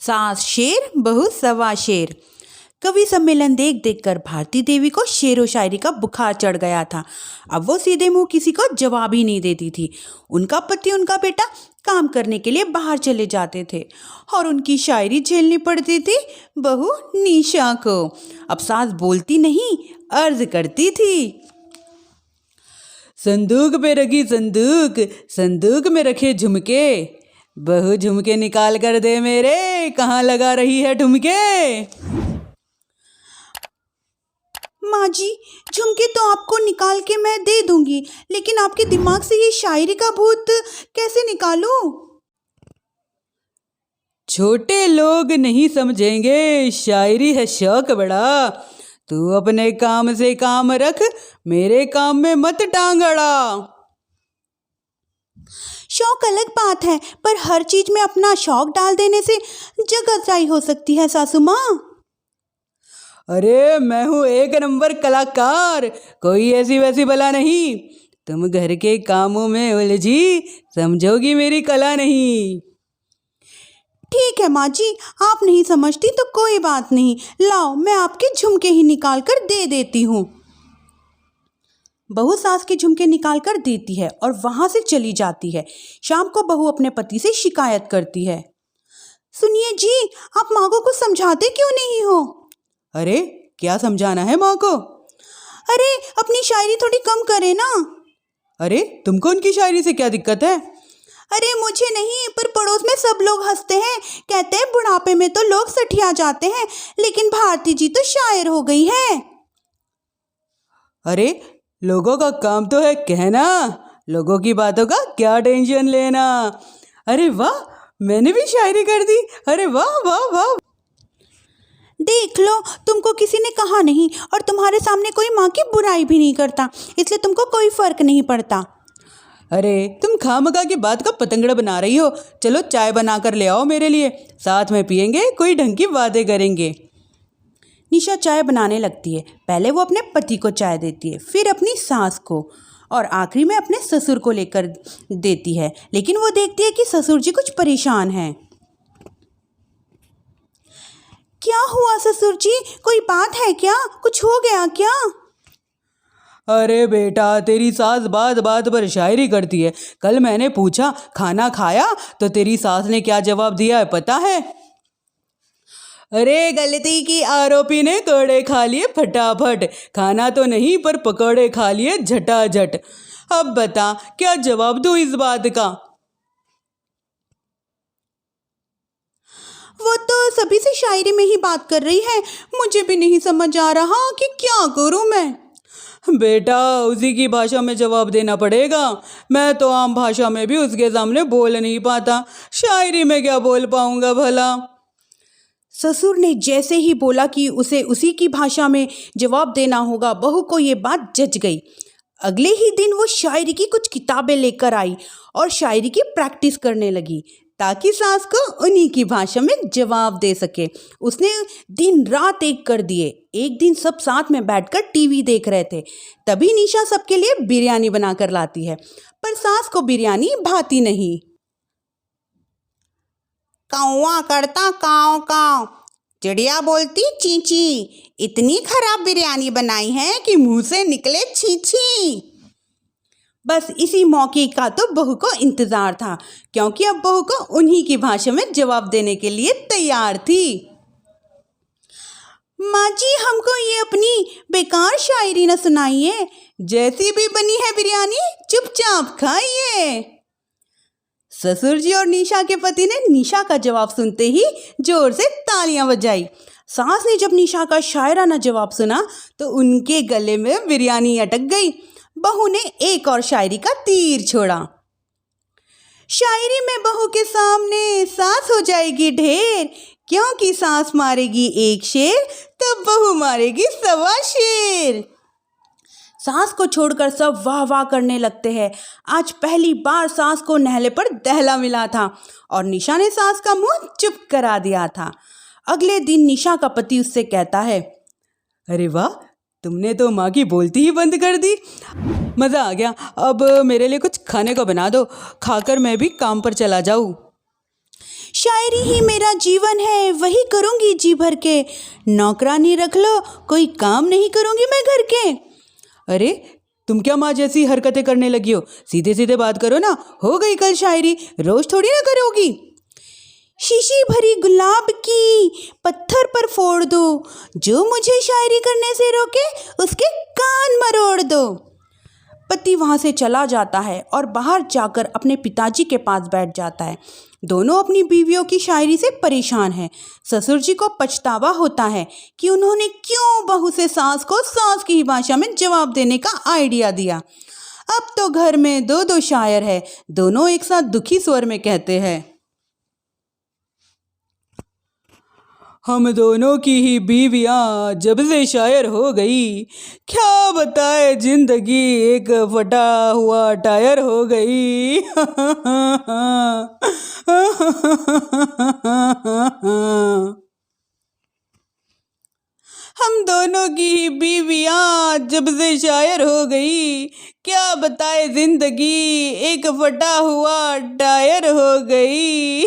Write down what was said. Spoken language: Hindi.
सास शेर बहू सवा शेर। कवि सम्मेलन देख देख कर भारती देवी को शेरो शायरी का बुखार चढ़ गया था। अब वो सीधे मुंह किसी को जवाब ही नहीं देती थी। उनका पति उनका बेटा काम करने के लिए बाहर चले जाते थे और उनकी शायरी झेलनी पड़ती थी बहू निशा को। अब सास बोलती नहीं, अर्ज करती थी। संदूक पे रखी संदूक, संदूक में रखे झुमके, बहू झुमके निकाल कर दे मेरे, कहाँ लगा रही है ठुमके। माँ जी, झुमके तो आपको निकाल के मैं दे दूंगी, लेकिन आपके दिमाग से ये शायरी का भूत कैसे निकालूं? छोटे लोग नहीं समझेंगे, शायरी है शौक बड़ा। तू अपने काम से काम रख, मेरे काम में मत टांग अड़ा। शौक अलग बात है, पर हर चीज में अपना शौक डाल देने से जगत जाई हो सकती है सासू माँ। अरे मैं हूँ एक नंबर कलाकार, कोई ऐसी वैसी बला नहीं। तुम घर के कामों में उलझी, समझोगी मेरी कला नहीं। ठीक है माँ जी, आप नहीं समझती तो कोई बात नहीं, लाओ मैं आपके झुमके ही निकाल कर दे देती हूँ। बहू सास के झुमके निकाल कर देती है और वहां से चली जाती है। शाम को बहू अपने पति से शिकायत करती है। सुनिए जी, आप माँ को कुछ समझाते क्यों नहीं हो? अरे क्या समझाना है माँ को? अरे अपनी शायरी थोड़ी कम करे ना। अरे तुमको उनकी शायरी से क्या दिक्कत है? अरे मुझे नहीं, पर पड़ोस में सब लोग हंसते हैं, कहते हैं बुढ़ापे में तो लोग सठिया जाते हैं, लेकिन भारती जी तो शायर हो गई है। अरे लोगों का काम तो है कहना, लोगों की बातों का क्या टेंशन लेना। अरे वाह, मैंने भी शायरी कर दी। अरे वाह वाह वाह। देख लो, तुमको किसी ने कहा नहीं और तुम्हारे सामने कोई माँ की बुराई भी नहीं करता, इसलिए तुमको कोई फर्क नहीं पड़ता। अरे तुम खामखा की बात का पतंगड़ा बना रही हो। चलो चाय बना कर ले आओ मेरे लिए, साथ में पियेंगे, कोई ढंग की बातें करेंगे। निशा चाय बनाने लगती है। पहले वो अपने पति को चाय देती है, फिर अपनी सास को और आखिरी में अपने ससुर को लेकर देती है। लेकिन वो देखती है कि ससुर जी कुछ परेशान हैं। क्या हुआ ससुर जी, कोई बात है क्या? कुछ हो गया क्या? अरे बेटा, तेरी सास बात बात पर शायरी करती है। कल मैंने पूछा खाना खाया तो तेरी सास ने क्या जवाब दिया है पता है? अरे गलती की आरोपी ने कोड़े खा लिए फटाफट, खाना तो नहीं पर पकौड़े खा लिए झटाझट। अब बता क्या जवाब दूं इस बात का? वो तो सभी से शायरी में ही बात कर रही है, मुझे भी नहीं समझ आ रहा कि क्या करूं मैं। बेटा उसी की भाषा में जवाब देना पड़ेगा, मैं तो आम भाषा में भी उसके सामने बोल नहीं पाता, शायरी में क्या बोल पाऊंगा भला। ससुर ने जैसे ही बोला कि उसे उसी की भाषा में जवाब देना होगा, बहू को ये बात जच गई। अगले ही दिन वो शायरी की कुछ किताबें लेकर आई और शायरी की प्रैक्टिस करने लगी ताकि सास को उन्हीं की भाषा में जवाब दे सके। उसने दिन रात एक कर दिए। एक दिन सब साथ में बैठकर टीवी देख रहे थे, तभी निशा सबके लिए बिरयानी बनाकर लाती है, पर सास को बिरयानी भाती नहीं। कौवा करता काव काव, चिड़िया बोलती ची ची, इतनी खराब बिरयानी बनाई है कि मुंह से निकले छी छी। बस इसी मौके का तो बहू को इंतजार था, क्योंकि अब बहू को उन्हीं की भाषा में जवाब देने के लिए तैयार थी। माँ जी, हमको ये अपनी बेकार शायरी न सुनाइए, जैसी भी बनी है बिरयानी चुपचाप खाइए। ससुर जी और निशा के पति ने निशा का जवाब सुनते ही जोर से तालियां बजाई। सास ने जब निशा का शायराना जवाब सुना तो उनके गले में बिरयानी अटक गई। बहू ने एक और शायरी का तीर छोड़ा। शायरी में बहू के सामने सास हो जाएगी ढेर, क्योंकि सास मारेगी एक शेर तो बहू मारेगी सवा शेर। सास को छोड़कर सब वाह वाह करने लगते हैं। आज पहली बार सास को नहले पर दहला मिला था और निशा ने सास का मुंह चुप करा दिया था। अगले दिन निशा का पति उससे कहता है, अरे वाह, तुमने तो माँ की बोलती ही बंद कर दी, मज़ा आ गया। अब मेरे लिए कुछ खाने को बना दो, खाकर मैं भी काम पर चला जाऊँ। शायरी ही मेरा जीवन है, वही करूँगी जी भर के। नौकरानी रख लो, कोई काम नहीं करूँगी मैं घर के। अरे तुम क्या माँ जैसी हरकतें करने लगी हो? सीधे सीधे बात करो ना। हो गई कल शायरी, रोज थोड़ी ना करोगी। शीशी भरी गुलाब की पत्थर पर फोड़ दो, जो मुझे शायरी करने से रोके उसके कान मरोड़ दो। पति वहाँ से चला जाता है और बाहर जाकर अपने पिताजी के पास बैठ जाता है। दोनों अपनी बीवियों की शायरी से परेशान हैं। ससुर जी को पछतावा होता है कि उन्होंने क्यों बहू से सास को सास की ही भाषा में जवाब देने का आइडिया दिया। अब तो घर में दो दो शायर है, दोनों एक साथ दुखी स्वर में कहते हैं, हम दोनों की ही बीवियाँ जब से शायर हो गई, क्या बताए जिंदगी एक फटा हुआ टायर हो गई। हम दोनों की ही बीवियाँ जब से शायर हो गई, क्या बताए जिंदगी एक फटा हुआ टायर हो गई।